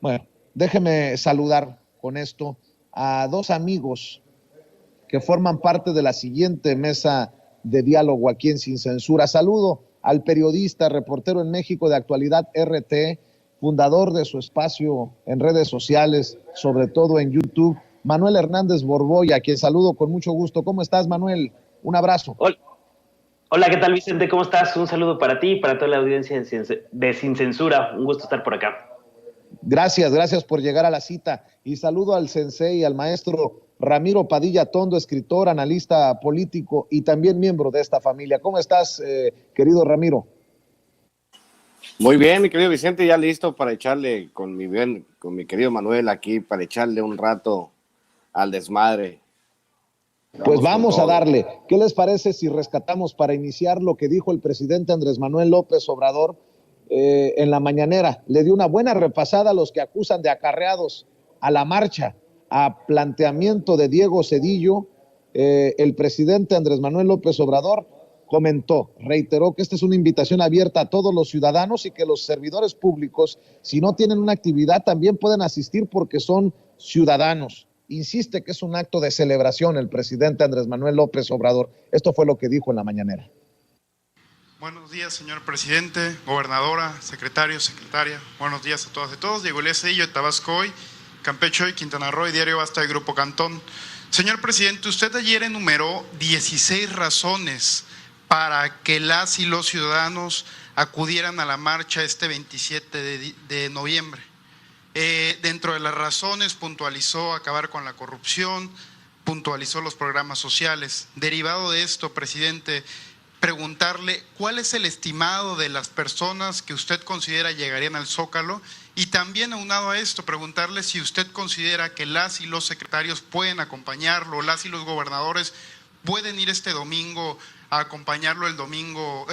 Bueno, déjeme saludar con esto a dos amigos que forman parte de la siguiente mesa de diálogo aquí en Sin Censura. Saludo al periodista, reportero en México de Actualidad RT, fundador de su espacio en redes sociales, sobre todo en YouTube, Manuel Hernández Borboya, a quien saludo con mucho gusto. ¿Cómo estás, Manuel? Un abrazo. Hola, ¿qué tal, Vicente? ¿Cómo estás? Un saludo para ti y para toda la audiencia de Sin Censura. Un gusto estar por acá. Gracias por llegar a la cita. Y saludo al sensei, al maestro Ramiro Padilla Tondo, escritor, analista político y también miembro de esta familia. ¿Cómo estás, querido Ramiro? Muy bien, mi querido Vicente, ya listo para echarle con mi querido Manuel aquí, para echarle un rato al desmadre. Pues vamos a darle. ¿Qué les parece si rescatamos para iniciar lo que dijo el presidente Andrés Manuel López Obrador en la mañanera? Le dio una buena repasada a los que acusan de acarreados a la marcha, a planteamiento de Diego Cedillo. El presidente Andrés Manuel López Obrador reiteró que esta es una invitación abierta a todos los ciudadanos y que los servidores públicos, si no tienen una actividad, también pueden asistir porque son ciudadanos. Insiste que es un acto de celebración el presidente Andrés Manuel López Obrador. Esto fue lo que dijo en la mañanera. Buenos días, señor presidente, gobernadora, secretario, secretaria. Buenos días a todas y todos. Diego Elías Cedillo, de Tabasco Hoy, Campeche Hoy, Quintana Roo y Diario Basta, del Grupo Cantón. Señor presidente, usted ayer enumeró 16 razones para que las y los ciudadanos acudieran a la marcha este 27 de noviembre. Dentro de las razones puntualizó acabar con la corrupción, puntualizó los programas sociales. Derivado de esto, presidente, preguntarle cuál es el estimado de las personas que usted considera llegarían al Zócalo y también aunado a esto, preguntarle si usted considera que las y los secretarios pueden acompañarlo, las y los gobernadores pueden ir este domingo a acompañarlo el domingo,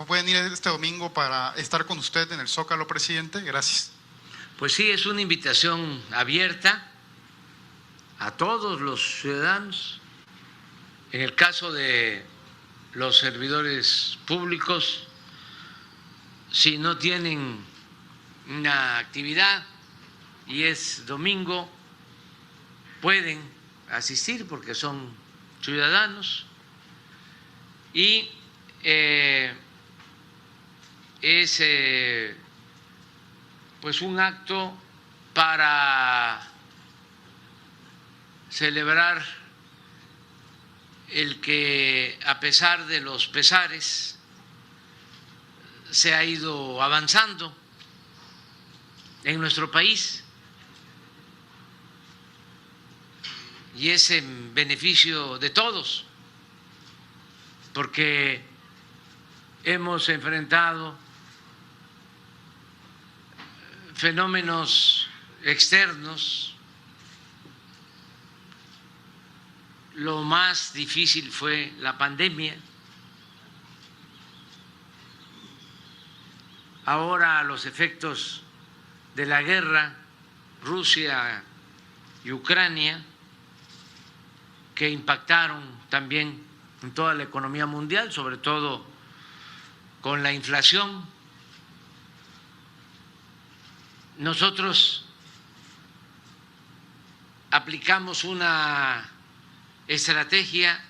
pueden ir este domingo para estar con usted en el Zócalo, presidente. Gracias. Pues sí, es una invitación abierta a todos los ciudadanos. En el caso de los servidores públicos, si no tienen una actividad y es domingo, pueden asistir porque son ciudadanos y es pues un acto para celebrar el que, a pesar de los pesares, se ha ido avanzando en nuestro país y es en beneficio de todos, porque hemos enfrentado fenómenos externos. Lo más difícil fue la pandemia. Ahora los efectos de la guerra, Rusia y Ucrania, que impactaron también en toda la economía mundial, sobre todo con la inflación. Nosotros aplicamos una estrategia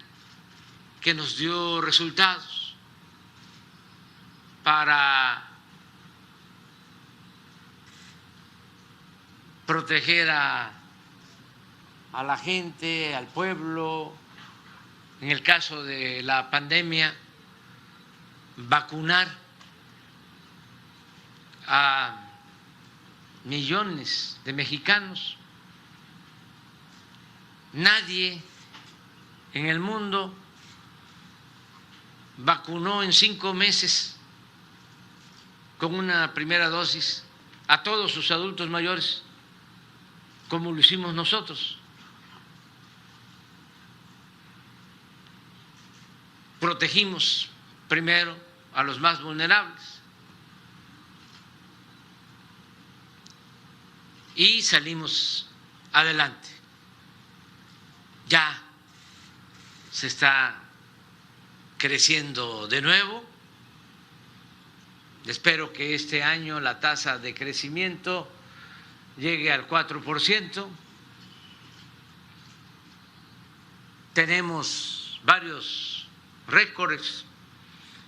que nos dio resultados para proteger a la gente, al pueblo. En el caso de la pandemia, vacunar a millones de mexicanos. Nadie en el mundo vacunó en 5 meses con una primera dosis a todos sus adultos mayores, como lo hicimos nosotros. Protegimos primero a los más vulnerables y salimos adelante. Ya se está creciendo de nuevo. Espero que este año la tasa de crecimiento llegue al 4%. Tenemos varios récords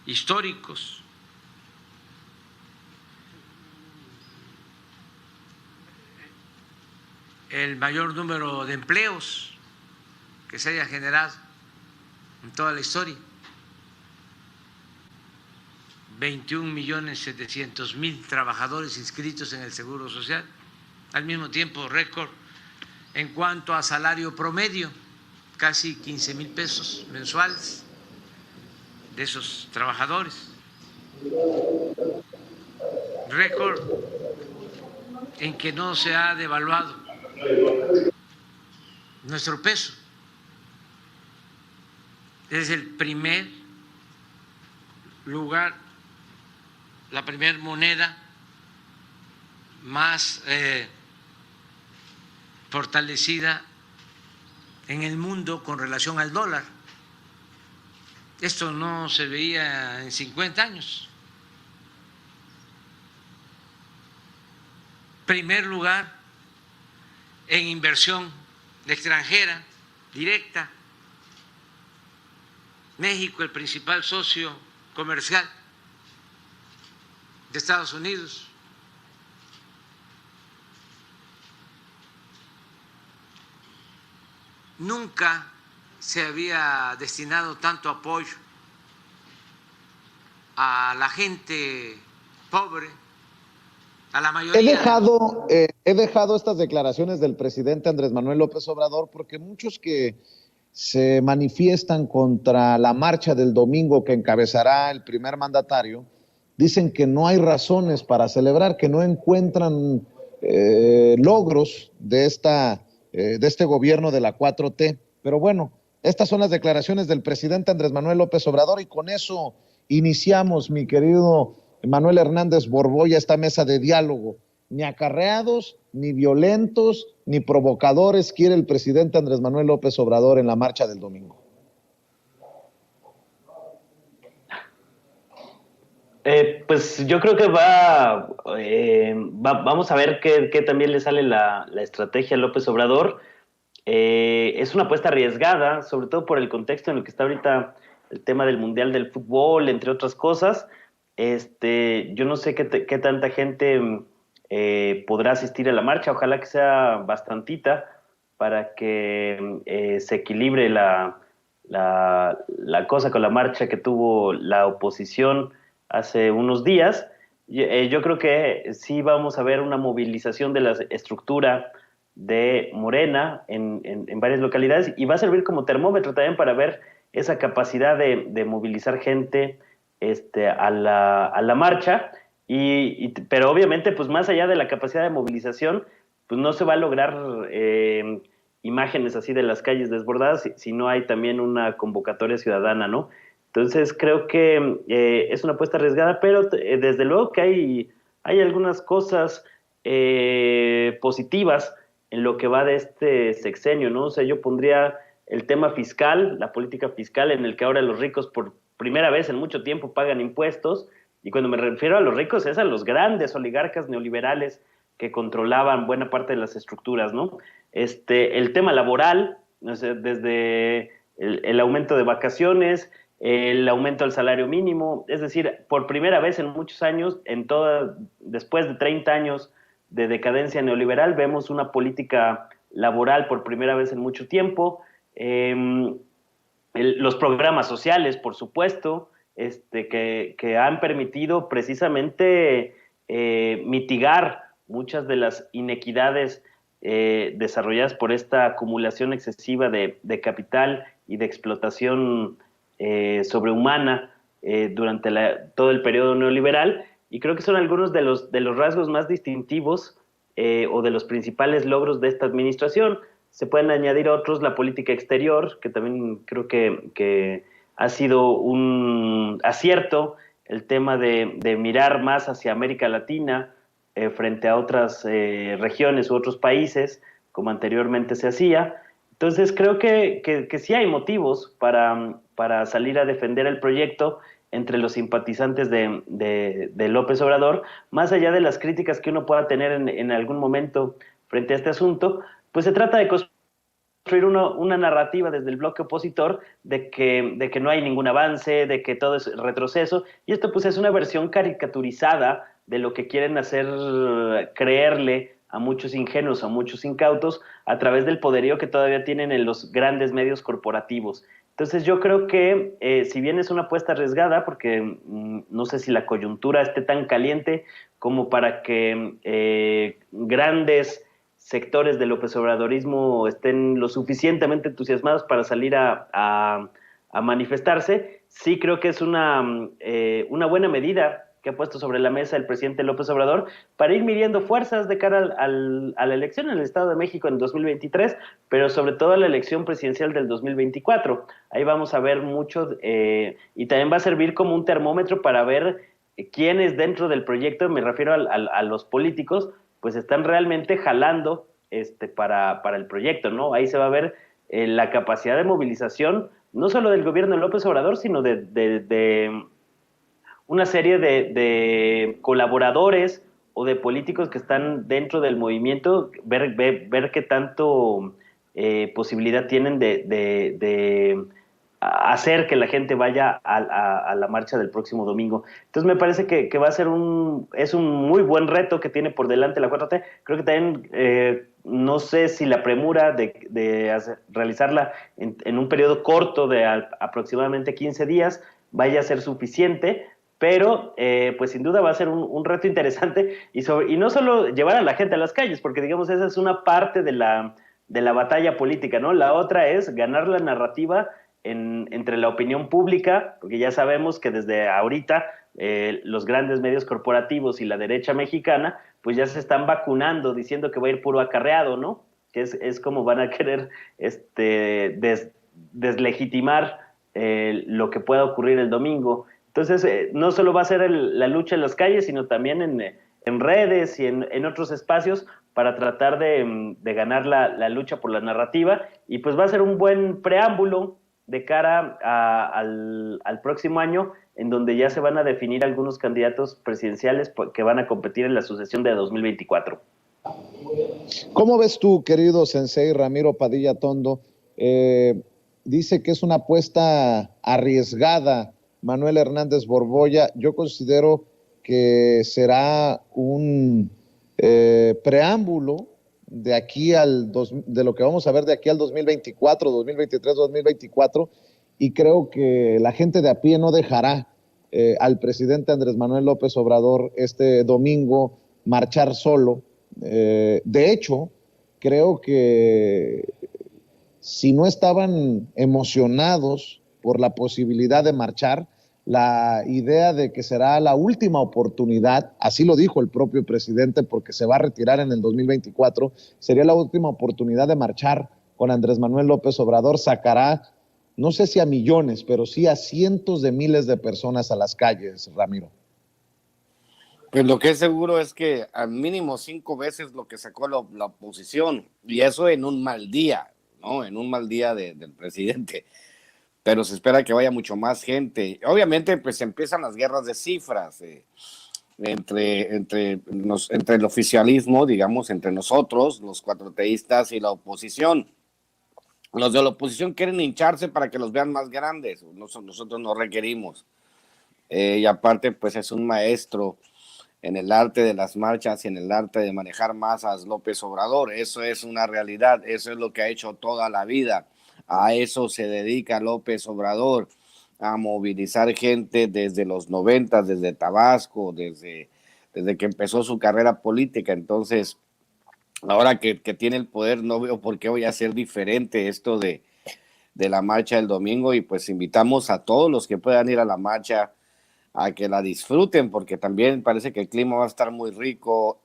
históricos. El mayor número de empleos que se haya generado en toda la historia. 21.700.000 trabajadores inscritos en el Seguro Social. Al mismo tiempo, récord en cuanto a salario promedio, casi 15,000 pesos mensuales de esos trabajadores. Récord en que no se ha devaluado nuestro peso. Es el primer lugar, la primera moneda más fortalecida en el mundo con relación al dólar. Esto no se veía en 50 años. Primer lugar en inversión extranjera directa. México, el principal socio comercial de Estados Unidos. Nunca se había destinado tanto apoyo a la gente pobre, a la mayoría. He dejado estas declaraciones del presidente Andrés Manuel López Obrador porque muchos que se manifiestan contra la marcha del domingo que encabezará el primer mandatario dicen que no hay razones para celebrar, que no encuentran logros de este gobierno de la 4T. Pero bueno, estas son las declaraciones del presidente Andrés Manuel López Obrador y con eso iniciamos, mi querido Manuel Hernández Borboya, esta mesa de diálogo. Ni acarreados, ni violentos, ni provocadores quiere el presidente Andrés Manuel López Obrador en la marcha del domingo. Pues yo creo que vamos a ver qué también le sale la estrategia a López Obrador. Es una apuesta arriesgada, sobre todo por el contexto en el que está ahorita el tema del Mundial del Fútbol, entre otras cosas. Yo no sé qué tanta gente podrá asistir a la marcha, ojalá que sea bastantita para que se equilibre la cosa con la marcha que tuvo la oposición hace unos días. Yo creo que sí vamos a ver una movilización de la estructura de Morena en varias localidades y va a servir como termómetro también para ver esa capacidad de movilizar gente a la marcha, pero obviamente pues más allá de la capacidad de movilización pues no se va a lograr imágenes así de las calles desbordadas si no hay también una convocatoria ciudadana, ¿no? Entonces creo que es una apuesta arriesgada, pero desde luego que hay algunas cosas positivas en lo que va de este sexenio, ¿no? O sea, yo pondría el tema fiscal, la política fiscal, en el que ahora los ricos por primera vez en mucho tiempo pagan impuestos, y cuando me refiero a los ricos es a los grandes oligarcas neoliberales que controlaban buena parte de las estructuras, ¿no? El tema laboral, no sé, desde el aumento de vacaciones, el aumento del salario mínimo, es decir, por primera vez en muchos años, después de 30 años de decadencia neoliberal, vemos una política laboral por primera vez en mucho tiempo, los programas sociales, por supuesto, que han permitido precisamente mitigar muchas de las inequidades desarrolladas por esta acumulación excesiva de capital y de explotación sobrehumana durante todo el periodo neoliberal, y creo que son algunos de los rasgos más distintivos o de los principales logros de esta administración. Se pueden añadir otros, la política exterior, que también creo que ha sido un acierto, el tema de mirar más hacia América Latina frente a otras regiones u otros países, como anteriormente se hacía. Entonces creo que sí hay motivos para salir a defender el proyecto entre los simpatizantes de López Obrador, más allá de las críticas que uno pueda tener en algún momento frente a este asunto, pues se trata de construir una narrativa desde el bloque opositor de que no hay ningún avance, de que todo es retroceso, y esto pues es una versión caricaturizada de lo que quieren hacer creerle a muchos ingenuos, a muchos incautos, a través del poderío que todavía tienen en los grandes medios corporativos. Entonces yo creo que si bien es una apuesta arriesgada, porque no sé si la coyuntura esté tan caliente como para que grandes sectores del López Obradorismo estén lo suficientemente entusiasmados para salir a manifestarse, sí creo que es una buena medida que ha puesto sobre la mesa el presidente López Obrador para ir midiendo fuerzas de cara a la elección en el Estado de México en 2023, pero sobre todo a la elección presidencial del 2024. Ahí vamos a ver mucho y también va a servir como un termómetro para ver quiénes dentro del proyecto, me refiero a los políticos, pues están realmente jalando para el proyecto, ¿no? Ahí se va a ver la capacidad de movilización, no solo del gobierno de López Obrador, sino de una serie de colaboradores o de políticos que están dentro del movimiento, ver qué tanto posibilidad tienen de hacer que la gente vaya a la marcha del próximo domingo. Entonces me parece que va a ser es un muy buen reto que tiene por delante la 4T. Creo que también no sé si la premura de realizarla en un periodo corto de aproximadamente 15 días vaya a ser suficiente, pero pues sin duda va a ser un reto interesante y no solo llevar a la gente a las calles, porque digamos esa es una parte de la batalla política, ¿no? La otra es ganar la narrativa entre la opinión pública, porque ya sabemos que desde ahorita los grandes medios corporativos y la derecha mexicana pues ya se están vacunando diciendo que va a ir puro acarreado, ¿no? Que es como van a querer deslegitimar lo que pueda ocurrir el domingo. Entonces, no solo va a ser la lucha en las calles, sino también en redes y en otros espacios para tratar de ganar la lucha por la narrativa. Y pues va a ser un buen preámbulo de cara al próximo año, en donde ya se van a definir algunos candidatos presidenciales que van a competir en la sucesión de 2024. ¿Cómo ves tú, querido sensei Ramiro Padilla Tondo? Dice que es una apuesta arriesgada Manuel Hernández Borbolla. Yo considero que será un preámbulo de aquí de lo que vamos a ver de aquí al 2024, 2023, 2024, y creo que la gente de a pie no dejará al presidente Andrés Manuel López Obrador este domingo marchar solo. De hecho, creo que si no estaban emocionados por la posibilidad de marchar, la idea de que será la última oportunidad, así lo dijo el propio presidente, porque se va a retirar en el 2024, sería la última oportunidad de marchar con Andrés Manuel López Obrador, sacará, no sé si a millones, pero sí a cientos de miles de personas a las calles, Ramiro. Pues lo que es seguro es que al mínimo 5 veces lo que sacó la oposición, y eso en un mal día, ¿no? En un mal día del presidente. Pero se espera que vaya mucho más gente. Obviamente, pues empiezan las guerras de cifras entre el oficialismo, digamos, entre nosotros, los cuatroteístas y la oposición. Los de la oposición quieren hincharse para que los vean más grandes. Nosotros no requerimos. Y aparte, pues es un maestro en el arte de las marchas y en el arte de manejar masas López Obrador. Eso es una realidad. Eso es lo que ha hecho toda la vida. A eso se dedica López Obrador, a movilizar gente desde los 90, desde Tabasco, desde que empezó su carrera política. Entonces, ahora que tiene el poder, no veo por qué voy a ser diferente esto de la marcha del domingo, y pues invitamos a todos los que puedan ir a la marcha a que la disfruten, porque también parece que el clima va a estar muy rico.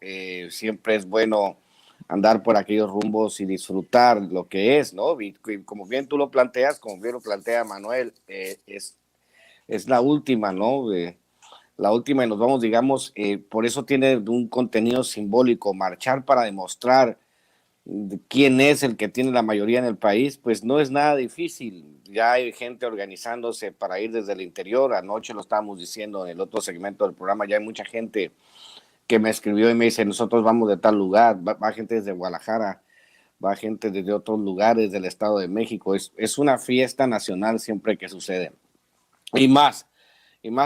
Siempre es bueno andar por aquellos rumbos y disfrutar lo que es, ¿no? Y como bien tú lo planteas, como bien lo plantea Manuel, es la última, ¿no? La última, y nos vamos, digamos, por eso tiene un contenido simbólico, marchar para demostrar quién es el que tiene la mayoría en el país, pues no es nada difícil. Ya hay gente organizándose para ir desde el interior. Anoche lo estábamos diciendo en el otro segmento del programa, ya hay mucha gente que me escribió y me dice, nosotros vamos de tal lugar, va gente desde Guadalajara, va gente desde otros lugares del Estado de México. Es una fiesta nacional siempre que sucede. Y más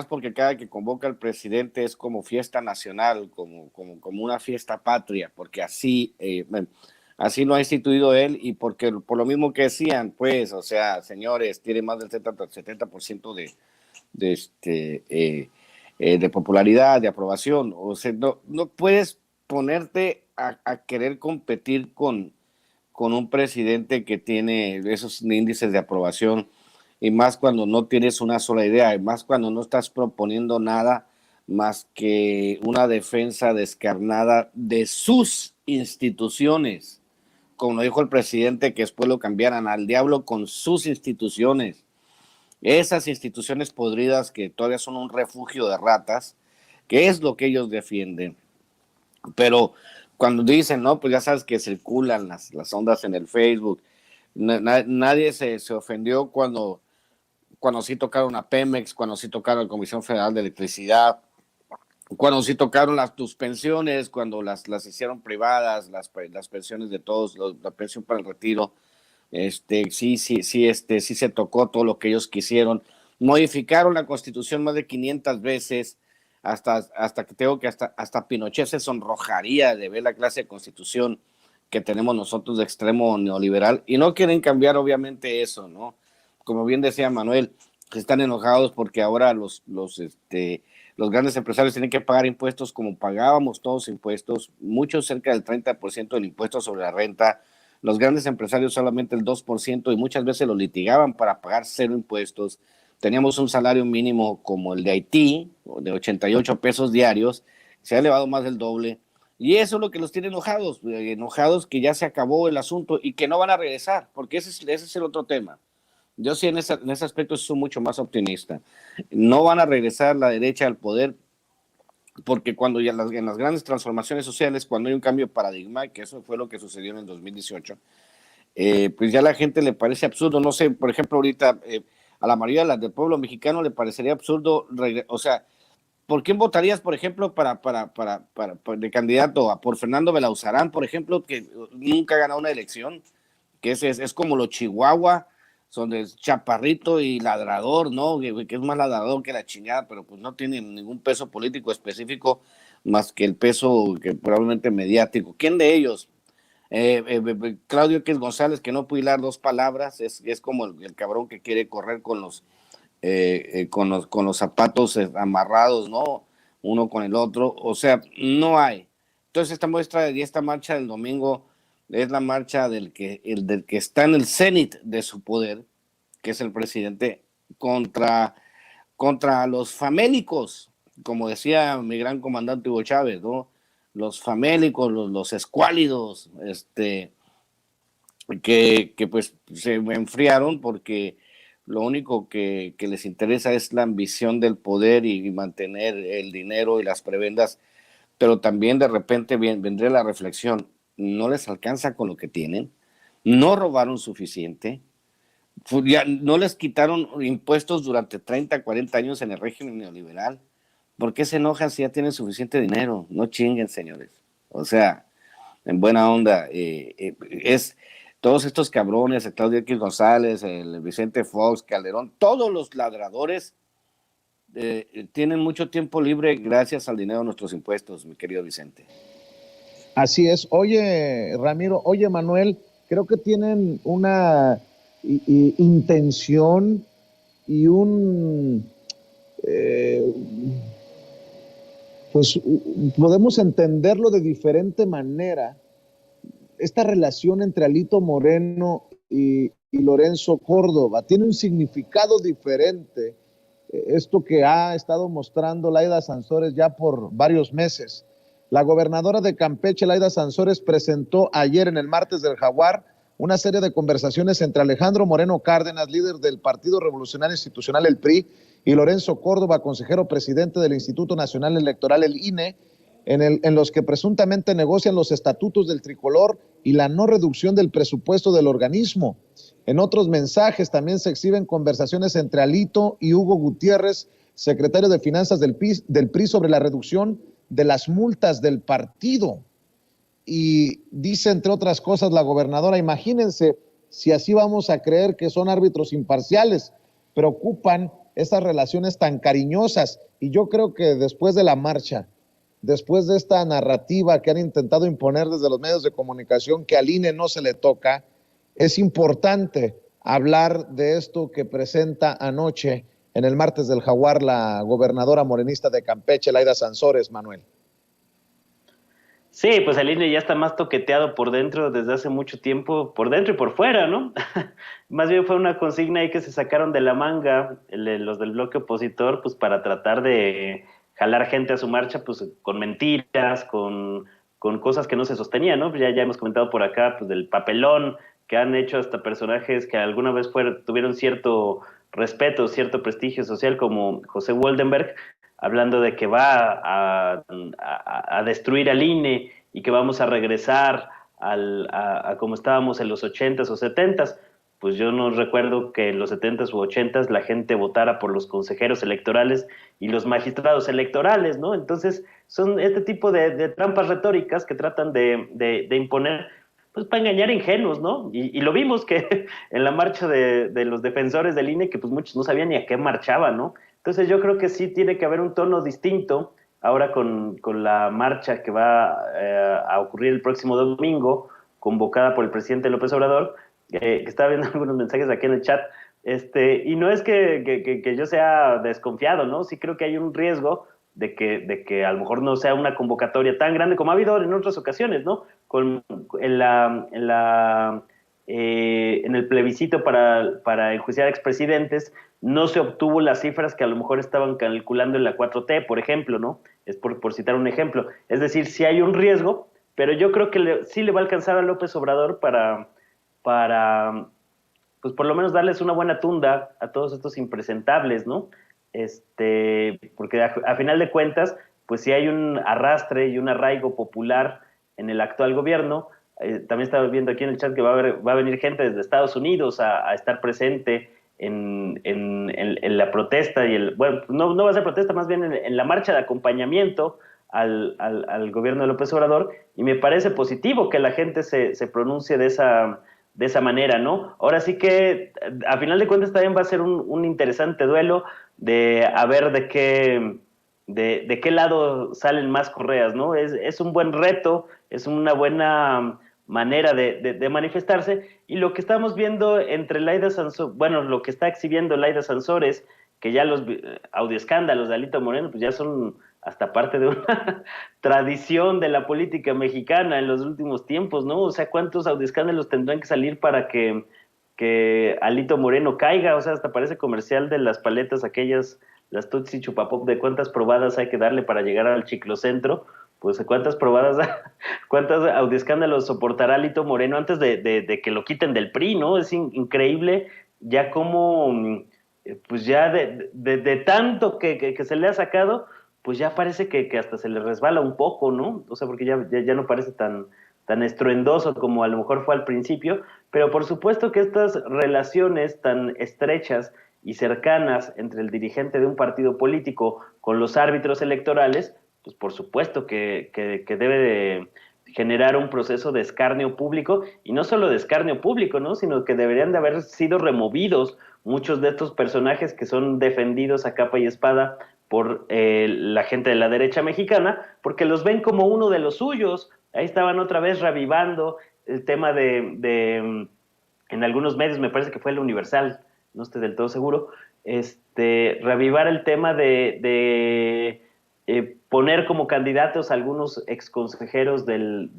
porque cada que convoca el presidente es como fiesta nacional, como una fiesta patria, porque así lo ha instituido él, y porque por lo mismo que decían, pues, o sea, señores, tiene más del 70% de popularidad, de aprobación. O sea, no puedes ponerte a querer competir con un presidente que tiene esos índices de aprobación, y más cuando no tienes una sola idea, y más cuando no estás proponiendo nada más que una defensa descarnada de sus instituciones, como lo dijo el presidente, que después lo cambiaran al diablo con sus instituciones. Esas instituciones podridas que todavía son un refugio de ratas, que es lo que ellos defienden. Pero cuando dicen, no, pues ya sabes que circulan las ondas en el Facebook, nadie se ofendió cuando sí tocaron a Pemex, cuando sí tocaron a la Comisión Federal de Electricidad, cuando sí tocaron tus pensiones, cuando las hicieron privadas, las pensiones de todos, la pensión para el retiro. Sí se tocó todo lo que ellos quisieron. Modificaron la Constitución más de 500 veces, hasta que tengo que hasta Pinochet se sonrojaría de ver la clase de Constitución que tenemos nosotros de extremo neoliberal, y no quieren cambiar obviamente eso, ¿no? Como bien decía Manuel, están enojados porque ahora los grandes empresarios tienen que pagar impuestos como pagábamos todos impuestos, muchos cerca del 30% del impuesto sobre la renta. Los grandes empresarios solamente el 2%, y muchas veces lo litigaban para pagar 0 impuestos. Teníamos un salario mínimo como el de Haití, de 88 pesos diarios, se ha elevado más del doble, y eso es lo que los tiene enojados que ya se acabó el asunto y que no van a regresar, porque ese es el otro tema. Yo sí en ese aspecto soy mucho más optimista. No van a regresar la derecha al poder, porque cuando ya en las grandes transformaciones sociales, cuando hay un cambio de paradigma, que eso fue lo que sucedió en el 2018, pues ya a la gente le parece absurdo. No sé, por ejemplo, ahorita a la mayoría del pueblo mexicano le parecería absurdo, o sea, ¿por quién votarías, por ejemplo, de candidato por Fernando Belauzarán, por ejemplo, que nunca ha ganado una elección, que es como los Chihuahua, son de chaparrito y ladrador, ¿no? Que es más ladrador que la chingada, pero pues no tiene ningún peso político específico más que el peso que probablemente mediático. ¿Quién de ellos? Claudio X González, que no puede hilar 2 palabras, es como el cabrón que quiere correr con los zapatos amarrados, ¿no? Uno con el otro, o sea, no hay. Entonces esta marcha del domingo es la marcha del que está en el cenit de su poder, que es el presidente, contra los famélicos, como decía mi gran comandante Hugo Chávez, ¿no? Los famélicos, los escuálidos, que pues se enfriaron porque lo único que les interesa es la ambición del poder y mantener el dinero y las prebendas, pero también de repente vendría la reflexión, no les alcanza con lo que tienen, no robaron suficiente, ya no les quitaron impuestos durante 30, 40 años en el régimen neoliberal. ¿Por qué se enojan si ya tienen suficiente dinero? No chinguen, señores. O sea, en buena onda, es todos estos cabrones, el Claudio X González, el Vicente Fox, Calderón, todos los ladradores tienen mucho tiempo libre gracias al dinero de nuestros impuestos, mi querido Vicente. Así es. Oye, Ramiro, oye, Manuel, creo que tienen una intención y pues podemos entenderlo de diferente manera, esta relación entre Alito Moreno y Lorenzo Córdoba. Tiene un significado diferente, esto que ha estado mostrando Laida Sansores ya por varios meses. La gobernadora de Campeche, Laida Sansores, presentó ayer en el Martes del Jaguar una serie de conversaciones entre Alejandro Moreno Cárdenas, líder del Partido Revolucionario Institucional, el PRI, y Lorenzo Córdoba, consejero presidente del Instituto Nacional Electoral, el INE, en los que presuntamente negocian los estatutos del tricolor y la no reducción del presupuesto del organismo. En otros mensajes también se exhiben conversaciones entre Alito y Hugo Gutiérrez, secretario de Finanzas del PRI, sobre la reducción de las multas del partido. Y dice, entre otras cosas, la gobernadora, imagínense si así vamos a creer que son árbitros imparciales, preocupan estas relaciones tan cariñosas. Y yo creo que después de la marcha, después de esta narrativa que han intentado imponer desde los medios de comunicación, que al INE no se le toca, es importante hablar de esto que presenta anoche en el Martes del Jaguar la gobernadora morenista de Campeche, Laida Sansores, Manuel. Sí, pues el INE ya está más toqueteado por dentro desde hace mucho tiempo, por dentro y por fuera, ¿no? Más bien fue una consigna ahí que se sacaron de la manga los del bloque opositor, pues para tratar de jalar gente a su marcha, pues con mentiras, con cosas que no se sostenían, ¿no? Ya hemos comentado por acá, pues del papelón que han hecho hasta personajes que alguna vez tuvieron cierto respeto, cierto prestigio social, como José Woldenberg, hablando de que va a destruir al INE y que vamos a regresar a como estábamos en los 80s o 70s. Pues yo no recuerdo que en los 70s u 80s la gente votara por los consejeros electorales y los magistrados electorales, ¿no? Entonces son este tipo de trampas retóricas que tratan de imponer, pues para engañar ingenuos, ¿no? Y lo vimos que en la marcha de los defensores del INE, que pues muchos no sabían ni a qué marchaban, ¿no? Entonces yo creo que sí tiene que haber un tono distinto ahora con la marcha que va a ocurrir el próximo domingo, convocada por el presidente López Obrador, que estaba viendo algunos mensajes aquí en el chat, y no es que yo sea desconfiado, ¿no? Sí creo que hay un riesgo de que a lo mejor no sea una convocatoria tan grande como ha habido en otras ocasiones, ¿no? En el plebiscito para enjuiciar expresidentes, no se obtuvo las cifras que a lo mejor estaban calculando en la 4T, por ejemplo, ¿no? Es por citar un ejemplo. Es decir, sí hay un riesgo, pero yo creo que sí le va a alcanzar a López Obrador para pues por lo menos darles una buena tunda a todos estos impresentables, ¿no? Porque a final de cuentas, pues sí hay un arrastre y un arraigo popular en el actual gobierno. También estaba viendo aquí en el chat que va a venir gente desde Estados Unidos a estar presente en la protesta bueno, no va a ser protesta, más bien en la marcha de acompañamiento al gobierno de López Obrador, y me parece positivo que la gente se pronuncie de esa manera, ¿no? Ahora sí que a final de cuentas también va a ser un interesante duelo de a ver de qué lado salen más correas, ¿no? Es un buen reto, es una buena manera de manifestarse, y lo que estamos viendo entre Laida Sansores, bueno, lo que está exhibiendo Laida Sansores, que ya los audioescándalos de Alito Moreno, pues ya son hasta parte de una tradición de la política mexicana en los últimos tiempos, ¿no? O sea, ¿cuántos audioescándalos tendrán que salir para que Alito Moreno caiga? O sea, hasta parece comercial de las paletas aquellas, las Tutsi Chupapop, de cuántas probadas hay que darle para llegar al Chiclocentro. Pues cuántos audioescándalos soportará Alito Moreno antes de que lo quiten del PRI, ¿no? Es increíble ya como, pues ya de tanto que se le ha sacado, pues ya parece que hasta se le resbala un poco, ¿no? O sea, porque ya no parece tan estruendoso como a lo mejor fue al principio, pero por supuesto que estas relaciones tan estrechas y cercanas entre el dirigente de un partido político con los árbitros electorales, pues por supuesto que debe de generar un proceso de escarnio público, y no solo de escarnio público, ¿no? Sino que deberían de haber sido removidos muchos de estos personajes que son defendidos a capa y espada por la gente de la derecha mexicana, porque los ven como uno de los suyos. Ahí estaban otra vez revivando el tema en algunos medios, me parece que fue el Universal, no estoy del todo seguro, revivar el tema de poner como candidatos a algunos exconsejeros del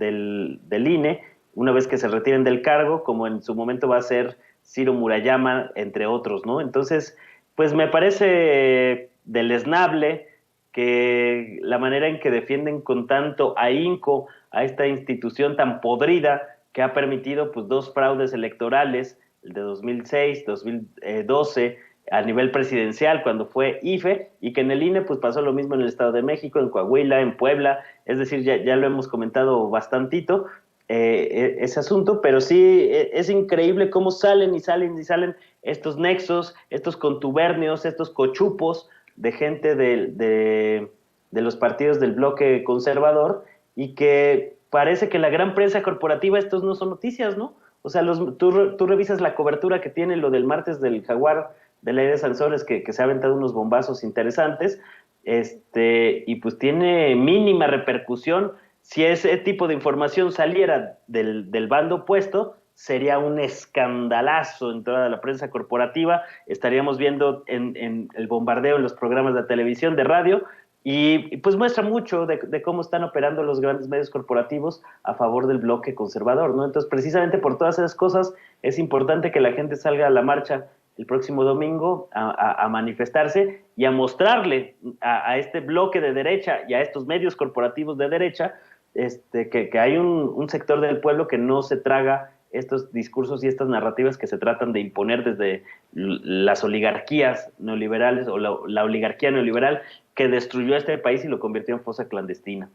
INE, una vez que se retiren del cargo, como en su momento va a ser Ciro Murayama, entre otros, ¿no? Entonces, pues me parece deleznable que la manera en que defienden con tanto ahínco a esta institución tan podrida que ha permitido pues 2 fraudes electorales, el de 2006, 2012, a nivel presidencial cuando fue IFE, y que en el INE pues pasó lo mismo en el Estado de México, en Coahuila, en Puebla, es decir, ya lo hemos comentado bastantito, ese asunto, pero sí es increíble cómo salen y salen y salen estos nexos, estos contubernios, estos cochupos de gente de los partidos del bloque conservador, y que parece que la gran prensa corporativa, estos no son noticias, ¿no? O sea, tú revisas la cobertura que tiene lo del martes del Jaguar de la de Sansores, que se ha aventado unos bombazos interesantes, y pues tiene mínima repercusión. Si ese tipo de información saliera del bando opuesto, sería un escandalazo en toda la prensa corporativa. Estaríamos viendo en el bombardeo en los programas de televisión, de radio, y pues muestra mucho de cómo están operando los grandes medios corporativos a favor del bloque conservador, ¿no? Entonces, precisamente por todas esas cosas, es importante que la gente salga a la marcha el próximo domingo a manifestarse y a mostrarle a este bloque de derecha y a estos medios corporativos de derecha que hay un sector del pueblo que no se traga estos discursos y estas narrativas que se tratan de imponer desde las oligarquías neoliberales, o la oligarquía neoliberal que destruyó este país y lo convirtió en fosa clandestina.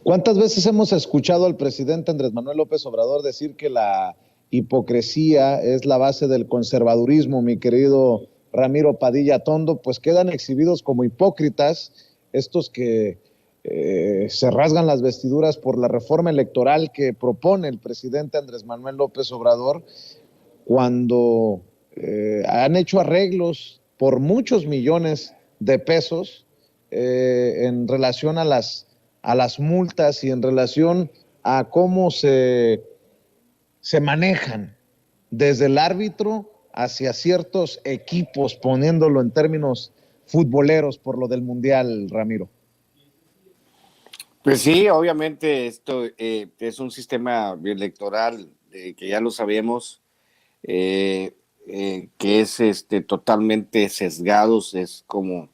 ¿Cuántas veces hemos escuchado al presidente Andrés Manuel López Obrador decir que la hipocresía es la base del conservadurismo, mi querido Ramiro Padilla Tondo? Pues quedan exhibidos como hipócritas estos que se rasgan las vestiduras por la reforma electoral que propone el presidente Andrés Manuel López Obrador, cuando han hecho arreglos por muchos millones de pesos en relación a las multas y en relación a cómo se manejan desde el árbitro hacia ciertos equipos, poniéndolo en términos futboleros por lo del Mundial, Ramiro. Pues sí, obviamente esto es un sistema electoral que ya lo sabemos, que es totalmente sesgados, es como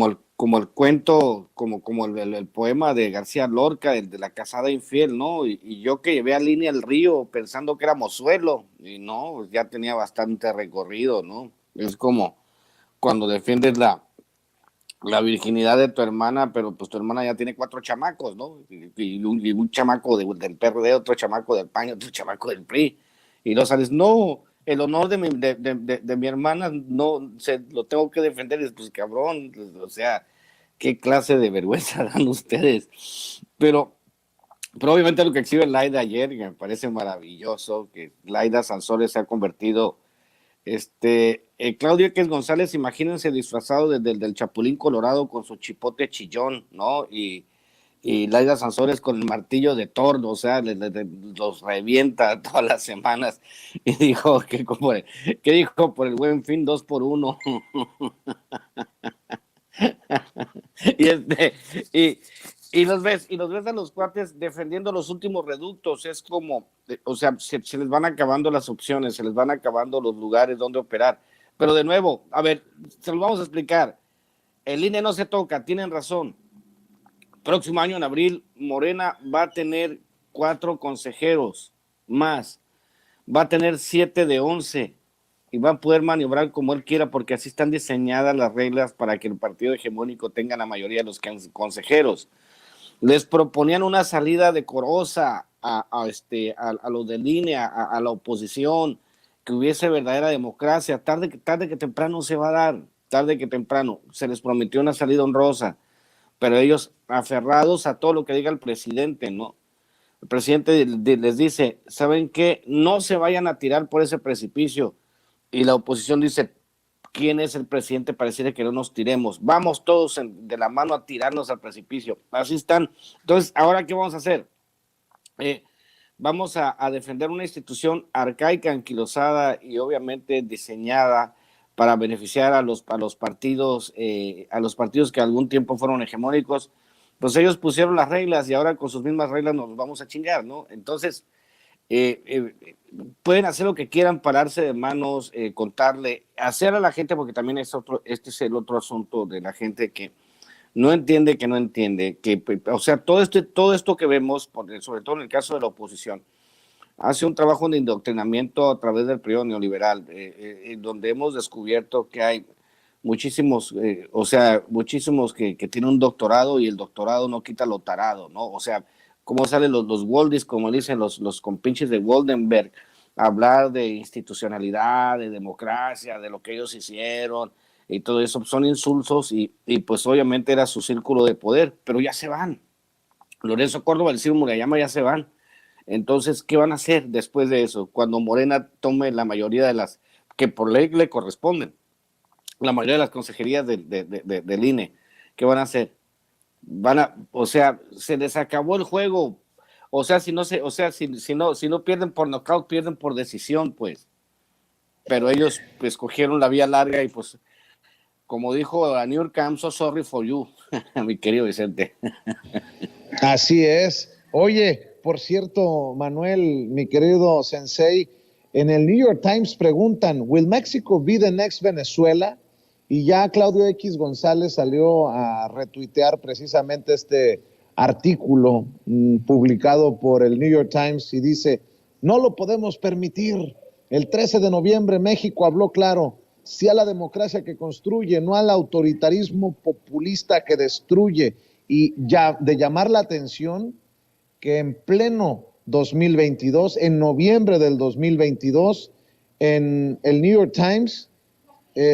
el cuento, como el poema de García Lorca, el de la casada infiel, ¿no? Y yo que llevé a Línea el Río pensando que era Mozuelo, y no, pues ya tenía bastante recorrido, ¿no? Es como cuando defiendes la virginidad de tu hermana, pero pues tu hermana ya tiene 4 chamacos, ¿no? Y un chamaco del PRD, otro chamaco del PAN, otro chamaco del PRI. Y no sales, no, el honor de mi hermana no lo tengo que defender. Y pues cabrón, o sea, qué clase de vergüenza dan ustedes. Pero obviamente lo que exhibe Laida ayer, que me parece maravilloso, que Laida Sansores se ha convertido Claudio X González, imagínense disfrazado del Chapulín Colorado con su chipote chillón, ¿no? Y Laida Sansores con el martillo de Thor, o sea, los revienta todas las semanas. Y dijo que dijo por el Buen Fin 2 por 1. Y los ves a los cuates defendiendo los últimos reductos. Es como, o sea, se les van acabando las opciones, se les van acabando los lugares donde operar. Pero de nuevo, a ver, se los vamos a explicar. El INE no se toca, tienen razón. Próximo año, en abril, Morena va a tener 4 consejeros más. Va a tener 7 de 11 y va a poder maniobrar como él quiera, porque así están diseñadas las reglas para que el partido hegemónico tenga la mayoría de los consejeros. Les proponían una salida decorosa a los de línea, a la oposición, que hubiese verdadera democracia. Tarde que temprano se va a dar, tarde que temprano. Se les prometió una salida honrosa, pero ellos aferrados a todo lo que diga el presidente, ¿no? El presidente les dice, ¿saben qué? No se vayan a tirar por ese precipicio. Y la oposición dice, ¿quién es el presidente para decirle que no nos tiremos? Vamos todos de la mano a tirarnos al precipicio. Así están. Entonces, ¿ahora qué vamos a hacer? Vamos a defender una institución arcaica, anquilosada y obviamente diseñada para beneficiar a los partidos que algún tiempo fueron hegemónicos. Pues ellos pusieron las reglas y ahora con sus mismas reglas nos vamos a chingar, ¿no? Entonces, pueden hacer lo que quieran, pararse de manos, contarle, hacer a la gente, porque también este es el otro asunto de la gente que no entiende, que, o sea, todo esto que vemos, sobre todo en el caso de la oposición, hace un trabajo de indoctrinamiento a través del periodo neoliberal, donde hemos descubierto que hay muchísimos que tienen un doctorado y el doctorado no quita lo tarado, ¿no? O sea, cómo salen los Goldis, como dicen los compinches de Goldenberg, hablar de institucionalidad, de democracia, de lo que ellos hicieron y todo eso, son insulsos y pues obviamente era su círculo de poder, pero ya se van. Lorenzo Córdoba, el Ciro Murayama ya se van. Entonces, ¿qué van a hacer después de eso? Cuando Morena tome la mayoría de las que por ley le corresponden, la mayoría de las consejerías del INE, ¿qué van a hacer? O sea, se les acabó el juego. O sea, si no pierden por nocaut, pierden por decisión, pues. Pero ellos pues cogieron la vía larga y pues, como dijo a New York, I'm so sorry for you, mi querido Vicente. Así es. Oye, por cierto, Manuel, mi querido Sensei, en el New York Times preguntan, ¿Will Mexico be the next Venezuela? Y ya Claudio X González salió a retuitear precisamente este artículo publicado por el New York Times y dice, no lo podemos permitir. El 13 de noviembre México habló claro, sí a la democracia que construye, no al autoritarismo populista que destruye, y ya de llamar la atención que en pleno 2022, en noviembre del 2022, en el New York Times,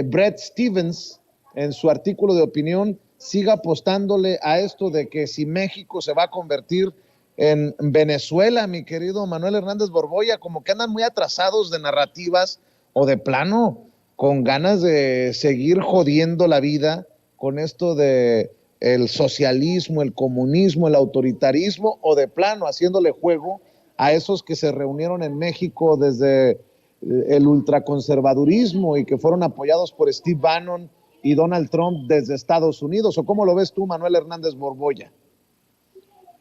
Bret Stephens, en su artículo de opinión, siga apostándole a esto de que si México se va a convertir en Venezuela, mi querido Manuel Hernández Borboya, como que andan muy atrasados de narrativas o de plano, con ganas de seguir jodiendo la vida con esto de el socialismo, el comunismo, el autoritarismo, o de plano haciéndole juego a esos que se reunieron en México desde el ultraconservadurismo y que fueron apoyados por Steve Bannon y Donald Trump desde Estados Unidos. ¿O cómo lo ves tú, Manuel Hernández Borboya?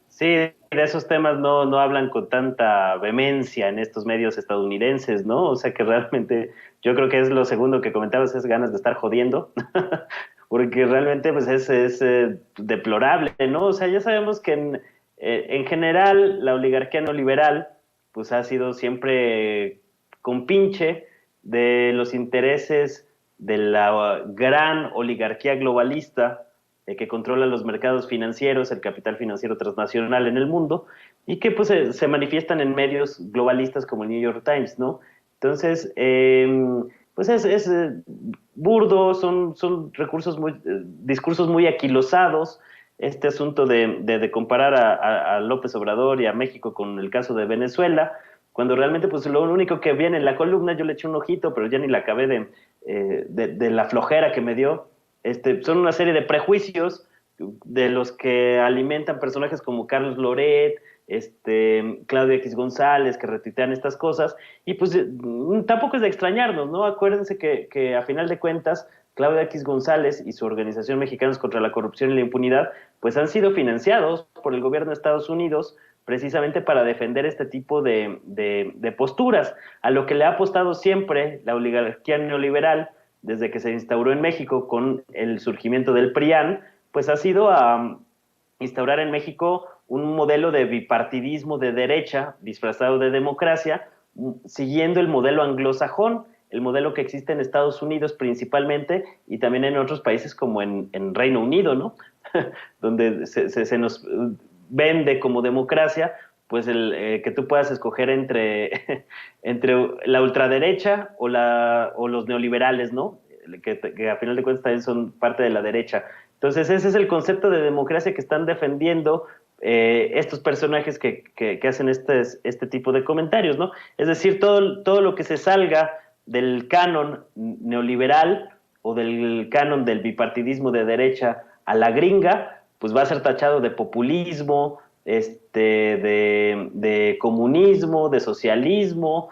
Sí, de esos temas no hablan con tanta vehemencia en estos medios estadounidenses, ¿no? O sea que realmente yo creo que es lo segundo que comentabas, es ganas de estar jodiendo, porque realmente pues es deplorable, ¿no? O sea, ya sabemos que en general la oligarquía neoliberal pues ha sido siempre compinche de los intereses de la gran oligarquía globalista que controla los mercados financieros, el capital financiero transnacional en el mundo, y que pues se manifiestan en medios globalistas como el New York Times, ¿no? Entonces, pues es burdo, son recursos discursos muy aquilosados, este asunto de comparar a López Obrador y a México con el caso de Venezuela, cuando realmente pues lo único que viene en la columna, yo le eché un ojito, pero ya ni la acabé de la flojera que me dio. Son una serie de prejuicios de los que alimentan personajes como Carlos Loret, Claudio X González, que retuitean estas cosas, y pues tampoco es de extrañarnos, ¿no? Acuérdense que a final de cuentas, Claudio X González y su organización Mexicanos contra la Corrupción y la Impunidad, pues han sido financiados por el gobierno de Estados Unidos precisamente para defender este tipo de posturas, a lo que le ha apostado siempre la oligarquía neoliberal, desde que se instauró en México con el surgimiento del PRIAN, pues ha sido a instaurar en México un modelo de bipartidismo de derecha disfrazado de democracia, siguiendo el modelo anglosajón, el modelo que existe en Estados Unidos principalmente y también en otros países como en Reino Unido, ¿no? Donde se nos vende como democracia pues que tú puedas escoger entre la ultraderecha o los neoliberales, ¿no? Que a final de cuentas también son parte de la derecha. Entonces ese es el concepto de democracia que están defendiendo estos personajes que hacen este tipo de comentarios, ¿no? Es decir, todo lo que se salga del canon neoliberal o del canon del bipartidismo de derecha a la gringa, pues va a ser tachado de populismo, de comunismo, de socialismo,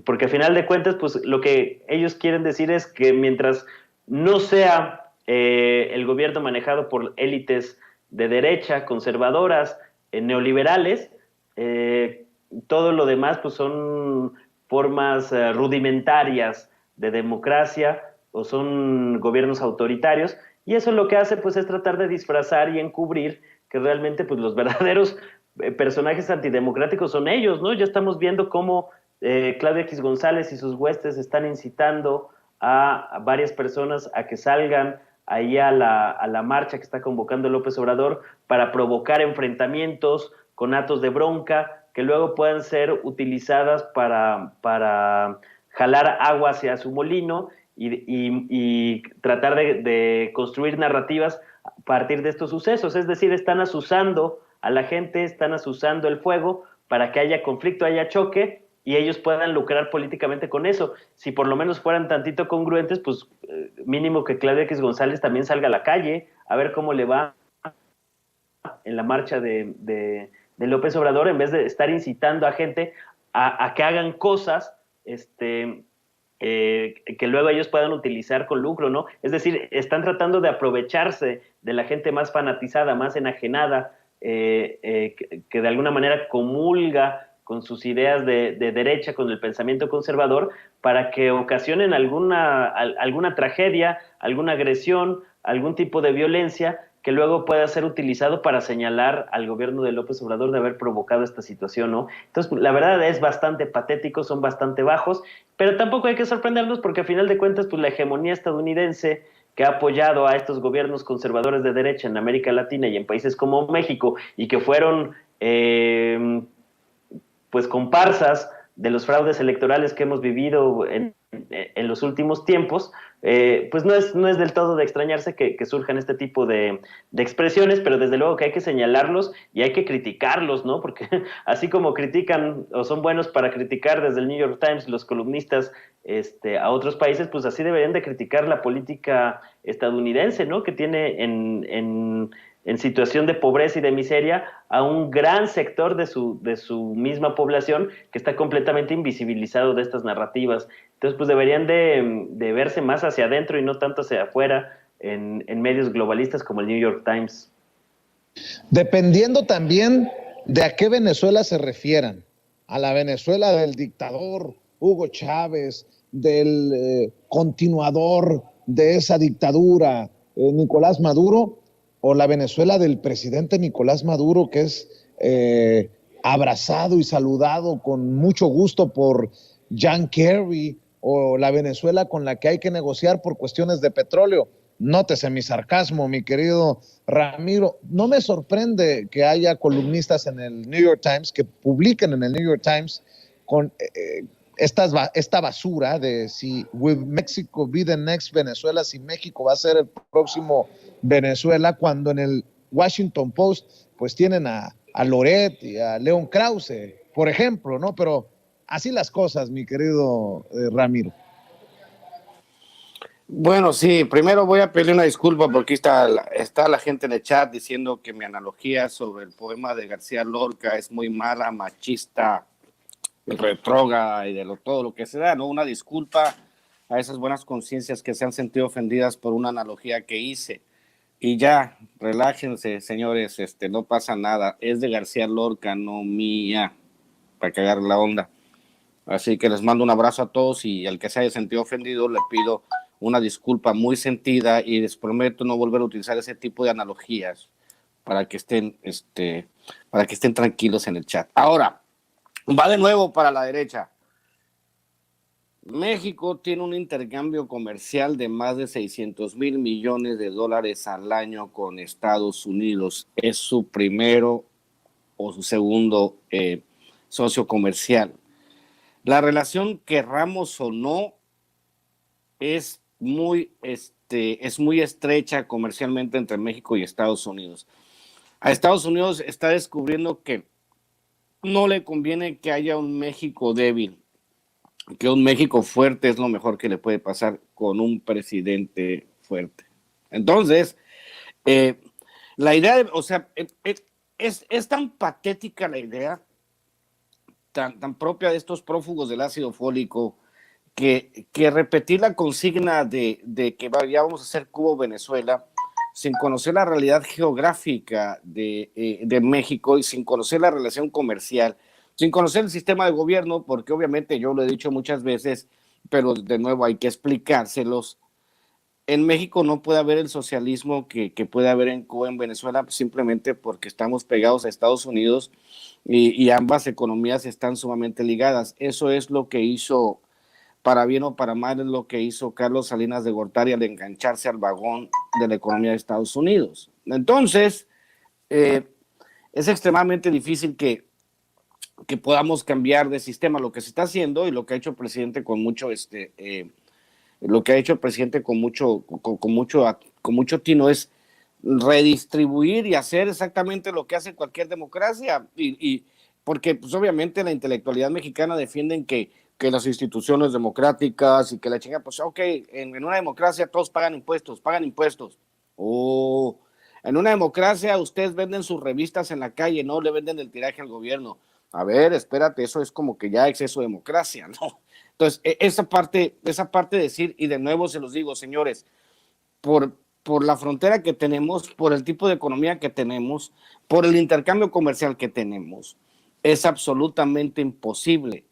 porque a final de cuentas, pues lo que ellos quieren decir es que mientras no sea el gobierno manejado por élites de derecha, conservadoras, neoliberales, todo lo demás pues son formas rudimentarias de democracia o son gobiernos autoritarios, y eso lo que hace pues es tratar de disfrazar y encubrir que realmente pues los verdaderos personajes antidemocráticos son ellos, ¿no? Ya estamos viendo cómo Claudio X González y sus huestes están incitando a varias personas a que salgan ahí a la marcha que está convocando López Obrador para provocar enfrentamientos con actos de bronca que luego puedan ser utilizadas para jalar agua hacia su molino y tratar de construir narrativas a partir de estos sucesos. Es decir, están asusando a la gente, están asusando el fuego para que haya conflicto, haya choque y ellos puedan lucrar políticamente con eso. Si por lo menos fueran tantito congruentes, pues mínimo que Claudia X González también salga a la calle a ver cómo le va en la marcha de López Obrador, en vez de estar incitando a gente a que hagan cosas que luego ellos puedan utilizar con lucro, ¿no? Es decir, están tratando de aprovecharse de la gente más fanatizada, más enajenada, que de alguna manera comulga con sus ideas de derecha, con el pensamiento conservador, para que ocasionen alguna tragedia, alguna agresión, algún tipo de violencia que luego pueda ser utilizado para señalar al gobierno de López Obrador de haber provocado esta situación, ¿no? Entonces, la verdad es bastante patético, son bastante bajos, pero tampoco hay que sorprendernos porque a final de cuentas, pues la hegemonía estadounidense que ha apoyado a estos gobiernos conservadores de derecha en América Latina y en países como México y que fueron pues comparsas de los fraudes electorales que hemos vivido en los últimos tiempos, pues no es del todo de extrañarse que surjan este tipo de expresiones, pero desde luego que hay que señalarlos y hay que criticarlos, ¿no? Porque así como critican o son buenos para criticar desde el New York Times los columnistas a otros países, pues así deberían de criticar la política estadounidense, ¿no? Que tiene en situación de pobreza y de miseria a un gran sector de su misma población que está completamente invisibilizado de estas narrativas. Entonces, pues deberían de verse más hacia adentro y no tanto hacia afuera en medios globalistas como el New York Times. Dependiendo también de a qué Venezuela se refieran, a la Venezuela del dictador Hugo Chávez, del continuador de esa dictadura, Nicolás Maduro, o la Venezuela del presidente Nicolás Maduro, que es abrazado y saludado con mucho gusto por John Kerry, o la Venezuela con la que hay que negociar por cuestiones de petróleo. Nótese mi sarcasmo, mi querido Ramiro. No me sorprende que haya columnistas en el New York Times, que publiquen en el New York Times con esta basura de si will Mexico be the next Venezuela, si México va a ser el próximo Venezuela, cuando en el Washington Post pues tienen a Loret y a León Krause, por ejemplo, ¿no? Pero así las cosas, mi querido Ramiro. Bueno, sí, primero voy a pedirle una disculpa porque está la gente en el chat diciendo que mi analogía sobre el poema de García Lorca es muy mala, machista, retrógrada y todo lo que se da, ¿no? Una disculpa a esas buenas conciencias que se han sentido ofendidas por una analogía que hice. Y ya, relájense, señores, no pasa nada. Es de García Lorca, no mía, para cagar la onda. Así que les mando un abrazo a todos y al que se haya sentido ofendido le pido una disculpa muy sentida y les prometo no volver a utilizar ese tipo de analogías para que estén tranquilos en el chat. Ahora, va de nuevo para la derecha. México tiene un intercambio comercial de más de 600,000 millones de dólares al año con Estados Unidos. Es su primero o su segundo socio comercial. La relación, querramos o no, es muy estrecha comercialmente entre México y Estados Unidos. A Estados Unidos está descubriendo que no le conviene que haya un México débil, que un México fuerte es lo mejor que le puede pasar con un presidente fuerte. Entonces, la idea, es tan patética la idea, tan propia de estos prófugos del ácido fólico, que repetir la consigna de que ya vamos a hacer Cuba o Venezuela, sin conocer la realidad geográfica de México y sin conocer la relación comercial, sin conocer el sistema de gobierno, porque obviamente yo lo he dicho muchas veces, pero de nuevo hay que explicárselos. En México no puede haber el socialismo que puede haber en Cuba, en Venezuela, simplemente porque estamos pegados a Estados Unidos y ambas economías están sumamente ligadas. Eso es lo que hizo, para bien o para mal, es lo que hizo Carlos Salinas de Gortari al engancharse al vagón de la economía de Estados Unidos. Entonces, es extremadamente difícil que podamos cambiar de sistema. Lo que se está haciendo y lo que ha hecho el presidente con mucho, con mucho tino es redistribuir y hacer exactamente lo que hace cualquier democracia. Y porque pues, obviamente la intelectualidad mexicana defienden que las instituciones democráticas y que la chingada, pues ok, en una democracia todos pagan impuestos. En una democracia ustedes venden sus revistas en la calle, no le venden el tiraje al gobierno. A ver, espérate, eso es como que ya exceso de democracia, ¿no? Entonces, esa parte de decir, y de nuevo se los digo, señores, por la frontera que tenemos, por el tipo de economía que tenemos, por el intercambio comercial que tenemos, es absolutamente imposible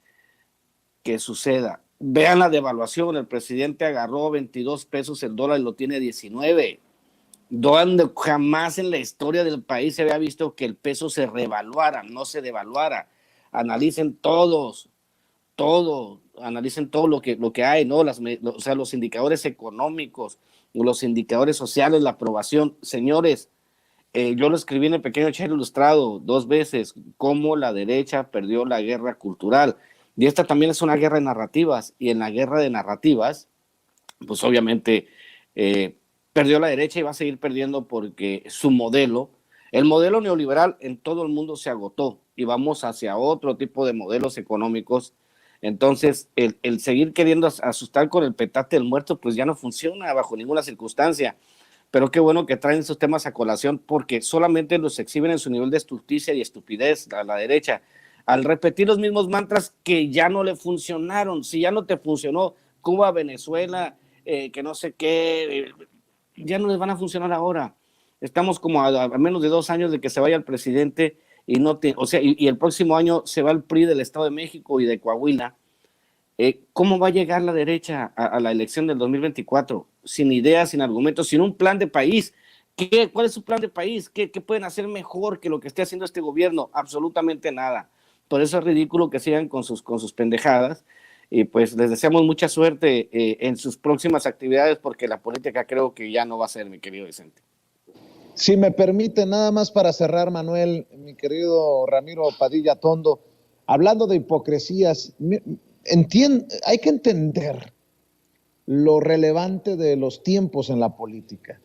que suceda. Vean la devaluación, el presidente agarró 22 pesos el dólar y lo tiene 19. Donde jamás en la historia del país se había visto que el peso se revaluara, no se devaluara. Analicen analicen todo lo que hay, ¿no? O sea, los indicadores económicos, los indicadores sociales, la aprobación. Señores, yo lo escribí en el Pequeño Chero Ilustrado 2 veces, cómo la derecha perdió la guerra cultural. Y esta también es una guerra de narrativas, y en la guerra de narrativas, pues obviamente perdió la derecha y va a seguir perdiendo porque el modelo neoliberal en todo el mundo se agotó y vamos hacia otro tipo de modelos económicos. Entonces, el seguir queriendo asustar con el petate del muerto, pues ya no funciona bajo ninguna circunstancia. Pero qué bueno que traen esos temas a colación porque solamente los exhiben en su nivel de estulticia y estupidez a la derecha, al repetir los mismos mantras que ya no le funcionaron. Si ya no te funcionó Cuba, Venezuela, que no sé qué, ya no les van a funcionar ahora. Estamos como a menos de 2 años de que se vaya el presidente y el próximo año se va el PRI del Estado de México y de Coahuila. ¿Cómo va a llegar la derecha a la elección del 2024? Sin ideas, sin argumentos, sin un plan de país. ¿Cuál es su plan de país? ¿Qué pueden hacer mejor que lo que esté haciendo este gobierno? Absolutamente nada. Por eso es ridículo que sigan con sus pendejadas. Y pues les deseamos mucha suerte en sus próximas actividades, porque la política creo que ya no va a ser, mi querido Vicente. Si me permite, nada más para cerrar, Manuel, mi querido Ramiro Padilla Tondo, hablando de hipocresías, hay que entender lo relevante de los tiempos en la política.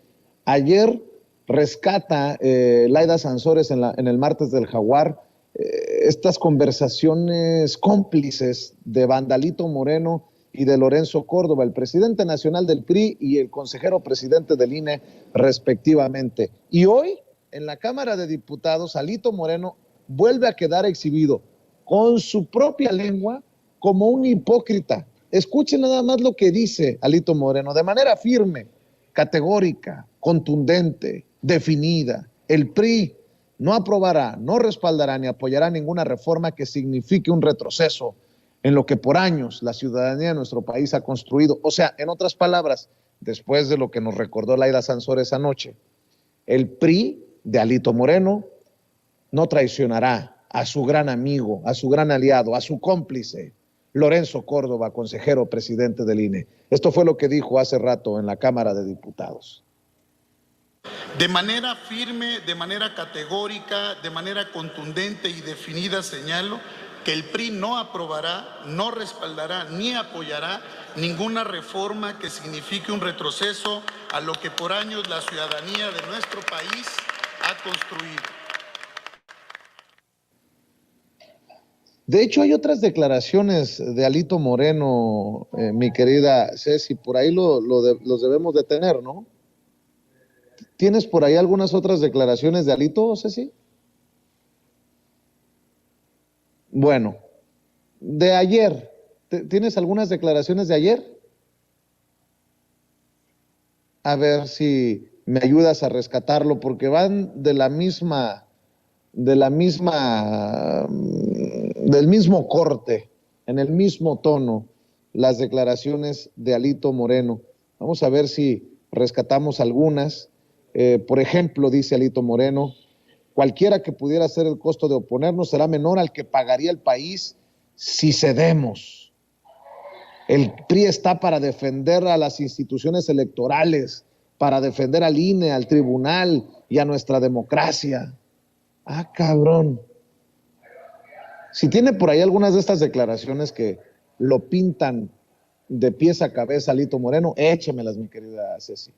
Ayer rescata Laida Sansores en el martes del Jaguar estas conversaciones cómplices de Vandalito Moreno y de Lorenzo Córdoba, el presidente nacional del PRI y el consejero presidente del INE, respectivamente. Y hoy, en la Cámara de Diputados, Alito Moreno vuelve a quedar exhibido con su propia lengua como un hipócrita. Escuchen nada más lo que dice Alito Moreno, de manera firme, categórica, contundente, definida. El PRI no aprobará, no respaldará ni apoyará ninguna reforma que signifique un retroceso en lo que por años la ciudadanía de nuestro país ha construido. O sea, en otras palabras, después de lo que nos recordó Laida Sansores anoche, el PRI de Alito Moreno no traicionará a su gran amigo, a su gran aliado, a su cómplice, Lorenzo Córdoba, consejero presidente del INE. Esto fue lo que dijo hace rato en la Cámara de Diputados. De manera firme, de manera categórica, de manera contundente y definida señalo que el PRI no aprobará, no respaldará ni apoyará ninguna reforma que signifique un retroceso a lo que por años la ciudadanía de nuestro país ha construido. De hecho, hay otras declaraciones de Alito Moreno, mi querida Ceci, por ahí los debemos de tener, ¿no? ¿Tienes por ahí algunas otras declaraciones de Alito, Ceci? Bueno, de ayer, ¿tienes algunas declaraciones de ayer? A ver si me ayudas a rescatarlo, porque van del mismo corte, en el mismo tono, las declaraciones de Alito Moreno. Vamos a ver si rescatamos algunas. Por ejemplo, dice Alito Moreno, cualquiera que pudiera ser el costo de oponernos será menor al que pagaría el país si cedemos. El PRI está para defender a las instituciones electorales para defender al INE, al tribunal y a nuestra democracia. Ah, cabrón. Si tiene por ahí algunas de estas declaraciones que lo pintan de pies a cabeza Alito Moreno, échemelas, mi querida Ceci.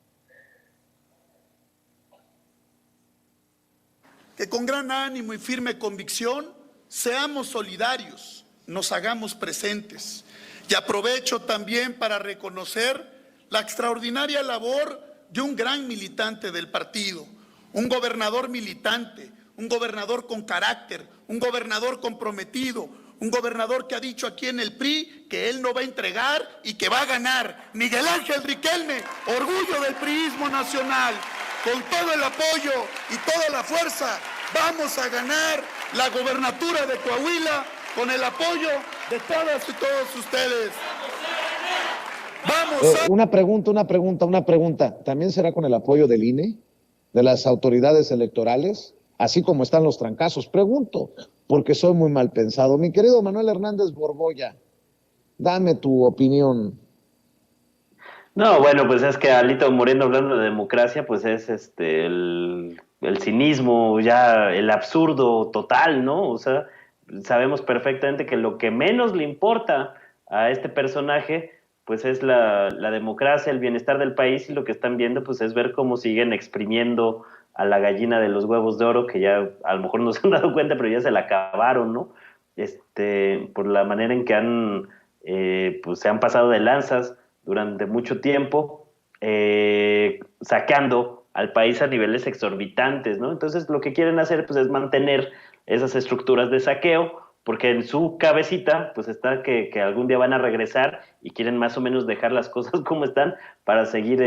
Que con gran ánimo y firme convicción seamos solidarios, nos hagamos presentes. Y aprovecho también para reconocer la extraordinaria labor de un gran militante del partido, un gobernador militante, un gobernador con carácter, un gobernador comprometido, un gobernador que ha dicho aquí en el PRI que él no va a entregar y que va a ganar. Miguel Ángel Riquelme, orgullo del priismo nacional. Con todo el apoyo y toda la fuerza, vamos a ganar la gobernatura de Coahuila con el apoyo de todas y todos ustedes. Vamos a... Una pregunta. ¿También será con el apoyo del INE, de las autoridades electorales, así como están los trancazos? Pregunto, porque soy muy mal pensado. Mi querido Manuel Hernández Borboya, dame tu opinión. No, bueno, pues es que Alito Moreno, hablando de democracia, pues es el cinismo, ya el absurdo total, ¿no? O sea, sabemos perfectamente que lo que menos le importa a este personaje pues es la democracia, el bienestar del país, y lo que están viendo pues es ver cómo siguen exprimiendo a la gallina de los huevos de oro, que ya a lo mejor no se han dado cuenta, pero ya se la acabaron, ¿no? Por la manera en que pues se han pasado de lanzas durante mucho tiempo, saqueando al país a niveles exorbitantes, ¿no? Entonces lo que quieren hacer pues es mantener esas estructuras de saqueo, porque en su cabecita pues está que algún día van a regresar y quieren más o menos dejar las cosas como están para seguir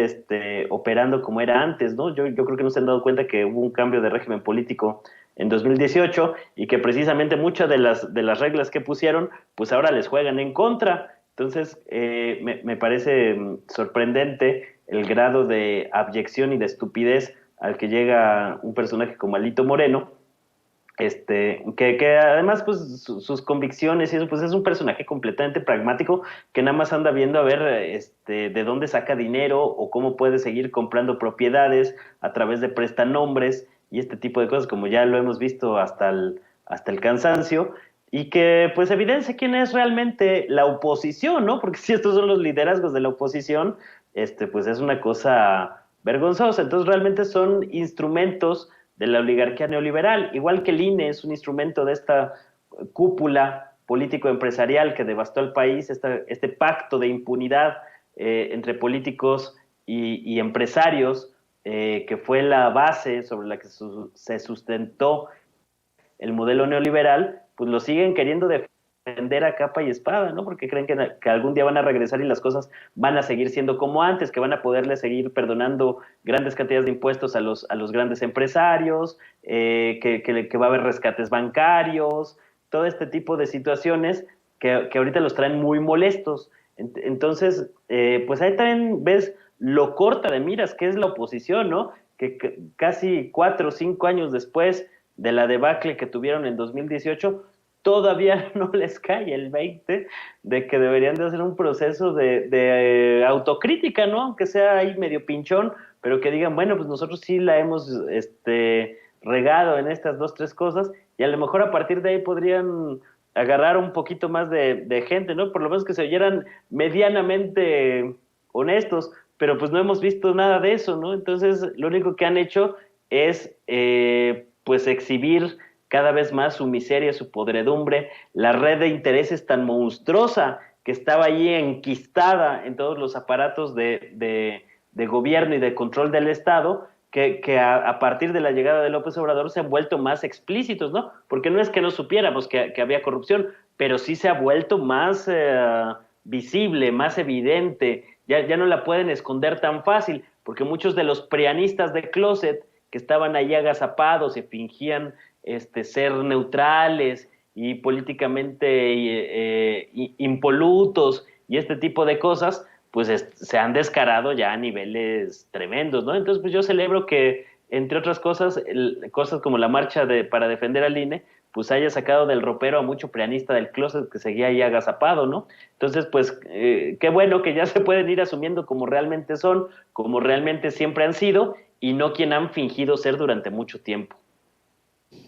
operando como era antes, ¿no? Yo creo que no se han dado cuenta que hubo un cambio de régimen político en 2018 y que precisamente muchas de las reglas que pusieron pues ahora les juegan en contra. Entonces me parece sorprendente el grado de abyección y de estupidez al que llega un personaje como Alito Moreno, que además pues sus convicciones y eso, pues es un personaje completamente pragmático que nada más anda viendo a ver de dónde saca dinero o cómo puede seguir comprando propiedades a través de prestanombres y este tipo de cosas, como ya lo hemos visto hasta el cansancio, y que pues evidencia quién es realmente la oposición, ¿no? Porque si estos son los liderazgos de la oposición, pues es una cosa vergonzosa. Entonces realmente son instrumentos de la oligarquía neoliberal, igual que el INE es un instrumento de esta cúpula político-empresarial que devastó el país, este pacto de impunidad entre políticos y empresarios, que fue la base sobre la que se sustentó el modelo neoliberal, pues lo siguen queriendo defender a capa y espada, ¿no? Porque creen que algún día van a regresar y las cosas van a seguir siendo como antes, que van a poderle seguir perdonando grandes cantidades de impuestos a los grandes empresarios, que va a haber rescates bancarios, todo este tipo de situaciones que ahorita los traen muy molestos. Entonces, pues ahí también ves lo corta de miras que es la oposición, ¿no? Que casi 4 o 5 años después de la debacle que tuvieron en 2018, todavía no les cae el 20 de que deberían de hacer un proceso de autocrítica, ¿no? Aunque sea ahí medio pinchón, pero que digan, bueno, pues nosotros sí la hemos regado en estas 2, 3 cosas, y a lo mejor a partir de ahí podrían agarrar un poquito más de gente, ¿no? Por lo menos que se oyeran medianamente honestos, pero pues no hemos visto nada de eso, ¿no? Entonces lo único que han hecho es pues exhibir cada vez más su miseria, su podredumbre, la red de intereses tan monstruosa que estaba allí enquistada en todos los aparatos de gobierno y de control del Estado, que a partir de la llegada de López Obrador se han vuelto más explícitos, ¿no? Porque no es que no supiéramos que había corrupción, pero sí se ha vuelto más visible, más evidente, ya no la pueden esconder tan fácil, porque muchos de los prianistas de closet que estaban ahí agazapados y fingían ser neutrales y políticamente impolutos y este tipo de cosas, pues se han descarado ya a niveles tremendos, ¿no? Entonces, pues yo celebro que, entre otras cosas, cosas como la marcha para defender al INE, pues haya sacado del ropero a mucho prianista del closet que seguía ahí agazapado, ¿no? Entonces, pues, qué bueno que ya se pueden ir asumiendo como realmente son, como realmente siempre han sido, y no quien han fingido ser durante mucho tiempo.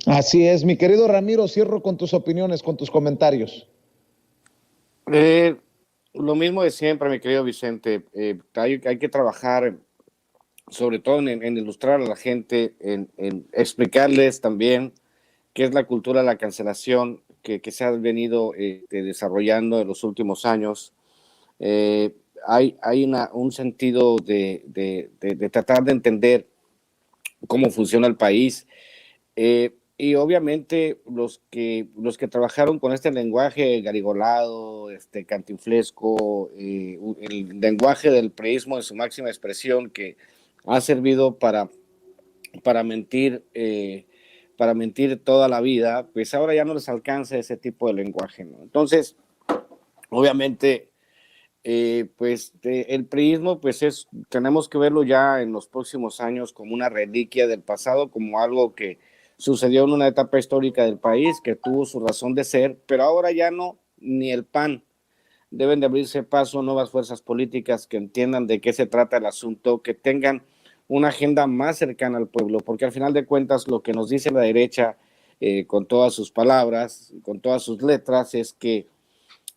Así es, mi querido Ramiro, cierro con tus opiniones, con tus comentarios. Lo mismo de siempre, mi querido Vicente. Hay que trabajar sobre todo en ilustrar a la gente, en explicarles también qué es la cultura de la cancelación que se ha venido desarrollando en los últimos años. Hay un sentido de tratar de entender cómo funciona el país. Y obviamente los que trabajaron con este lenguaje garigolado, cantinflesco, el lenguaje del priismo en su máxima expresión, que ha servido para mentir toda la vida, pues ahora ya no les alcanza ese tipo de lenguaje, ¿no? Entonces, obviamente, el priismo, pues tenemos que verlo ya en los próximos años como una reliquia del pasado, como algo que sucedió en una etapa histórica del país, que tuvo su razón de ser, pero ahora ya no, ni el PAN. Deben de abrirse paso nuevas fuerzas políticas que entiendan de qué se trata el asunto, que tengan una agenda más cercana al pueblo, porque al final de cuentas lo que nos dice la derecha con todas sus palabras, con todas sus letras, es que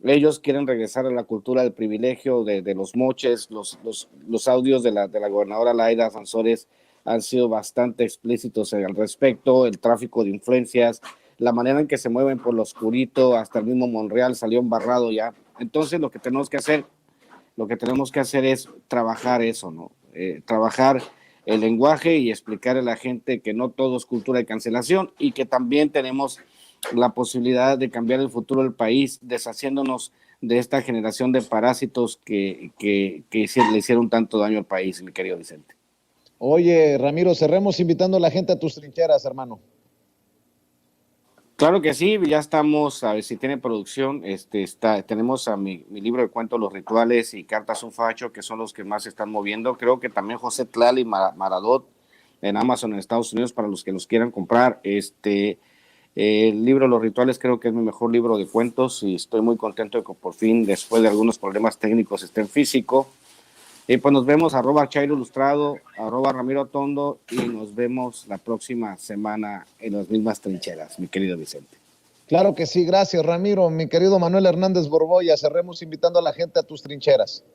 ellos quieren regresar a la cultura del privilegio, de los moches. Los audios de la gobernadora Laida Sansores han sido bastante explícitos al respecto, el tráfico de influencias, la manera en que se mueven por lo oscurito, hasta el mismo Monreal salió embarrado ya. Entonces lo que tenemos que hacer es trabajar eso, ¿no? Trabajar el lenguaje y explicarle a la gente que no todo es cultura de cancelación y que también tenemos la posibilidad de cambiar el futuro del país, deshaciéndonos de esta generación de parásitos que le hicieron tanto daño al país, mi querido Vicente. Oye, Ramiro, cerremos invitando a la gente a tus trincheras, hermano. Claro que sí, ya estamos, a ver si tiene producción, tenemos a mi libro de cuentos, Los Rituales y Cartas un Facho, que son los que más se están moviendo. Creo que también José Tlal y Maradot en Amazon en Estados Unidos para los que los quieran comprar. El libro Los Rituales creo que es mi mejor libro de cuentos y estoy muy contento de que por fin, después de algunos problemas técnicos, esté en físico. Pues nos vemos, @Chairo Ilustrado, @Ramiro Tondo, y nos vemos la próxima semana en las mismas trincheras, mi querido Vicente. Claro que sí, gracias, Ramiro. Mi querido Manuel Hernández Borboya, cerremos invitando a la gente a tus trincheras.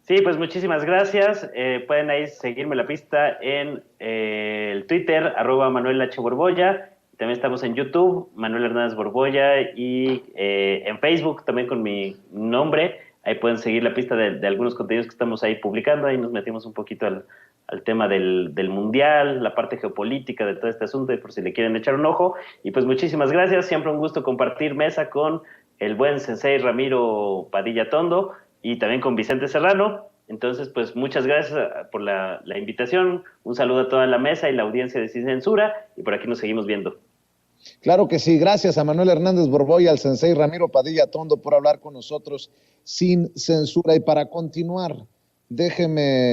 Sí, pues muchísimas gracias. Pueden ahí seguirme la pista en el Twitter, @Manuel H. Borboya. También estamos en YouTube, Manuel Hernández Borboya, y en Facebook también con mi nombre. Ahí pueden seguir la pista de algunos contenidos que estamos ahí publicando. Ahí nos metimos un poquito al tema del Mundial, la parte geopolítica de todo este asunto, y por si le quieren echar un ojo. Y pues muchísimas gracias. Siempre un gusto compartir mesa con el buen sensei Ramiro Padilla Tondo y también con Vicente Serrano. Entonces, pues muchas gracias por la invitación. Un saludo a toda la mesa y la audiencia de Sin Censura. Y por aquí nos seguimos viendo. Claro que sí, gracias a Manuel Hernández Borboya, al sensei Ramiro Padilla Tondo por hablar con nosotros sin censura. Y para continuar, déjeme